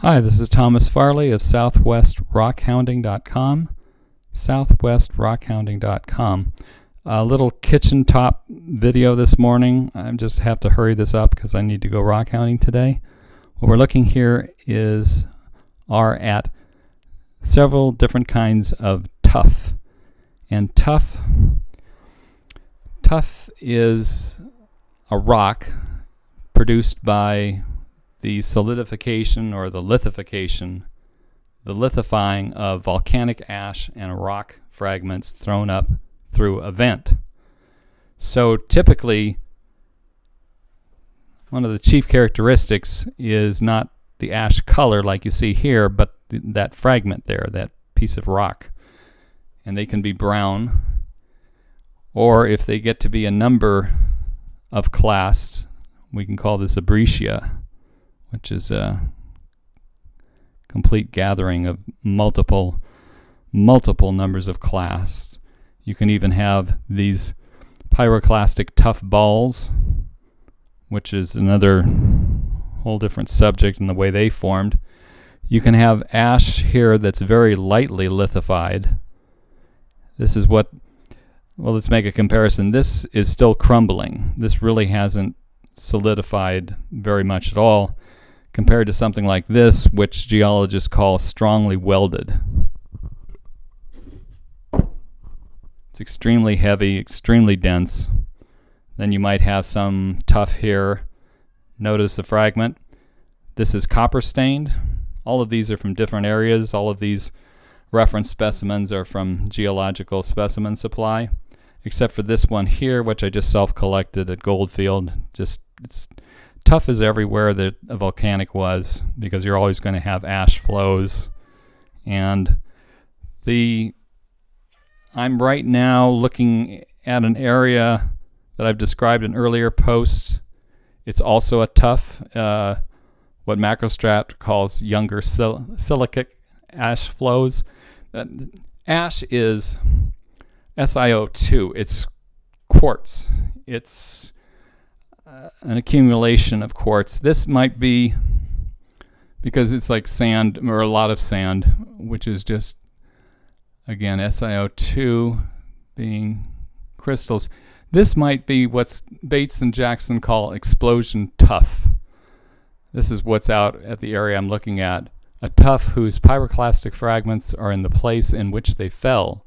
Hi, this is Thomas Farley of southwestrockhounding.com. southwestrockhounding.com. A little kitchen top video this morning. I just have to hurry this up because I need to go rock hounding today. What we're looking here are at several different kinds of tuff. And tuff is a rock produced by the solidification or the lithification, the lithifying of volcanic ash and rock fragments thrown up through a vent. So typically, one of the chief characteristics is not the ash color like you see here, but that fragment there, that piece of rock. And they can be brown, or if they get to be a number of clasts, we can call this a breccia, which is a complete gathering of multiple numbers of clasts. You can even have these pyroclastic tuff balls, which is another whole different subject in the way they formed. You can have ash here that's very lightly lithified. This is well, let's make a comparison. This is still crumbling. This really hasn't solidified very much at all, compared to something like this, which geologists call strongly welded. It's extremely heavy, extremely dense. Then you might have some tuff here. Notice the fragment. This is copper stained. All of these are from different areas. All of these reference specimens are from Geological Specimen Supply, except for this one here, which I just self-collected at Goldfield. Tuff is everywhere that a volcanic was, because you're always going to have ash flows. And I'm right now looking at an area that I've described in earlier posts. It's also a tuff, what Macrostrat calls younger silicic ash flows. Ash is SiO2. It's quartz. It's an accumulation of quartz. This might be because it's like sand, or a lot of sand, which is just, again, SiO2 being crystals. This might be what Bates and Jackson call explosion tuff. This is what's out at the area I'm looking at. A tuff whose pyroclastic fragments are in the place in which they fell,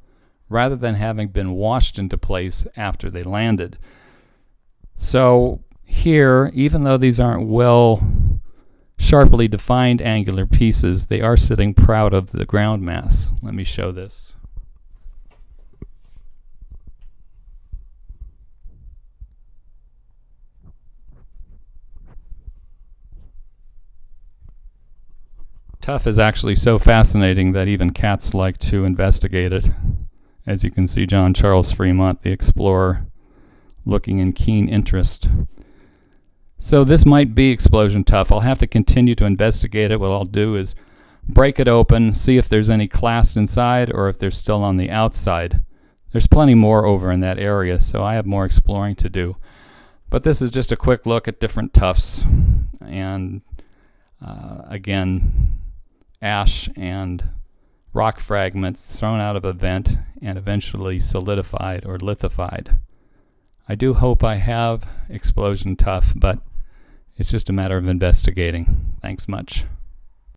rather than having been washed into place after they landed. So here, even though these aren't well sharply defined angular pieces, they are sitting proud of the ground mass. Let me show this. Tuff is actually so fascinating that even cats like to investigate it. As you can see, John Charles Fremont, the explorer, looking in keen interest. So this might be explosion tuff. I'll have to continue to investigate it. What I'll do is break it open, see if there's any clasts inside or if they're still on the outside. There's plenty more over in that area, so I have more exploring to do. But this is just a quick look at different tuffs. And again, ash and rock fragments thrown out of a vent and eventually solidified or lithified. I do hope I have explosion tuff, but it's just a matter of investigating. Thanks much.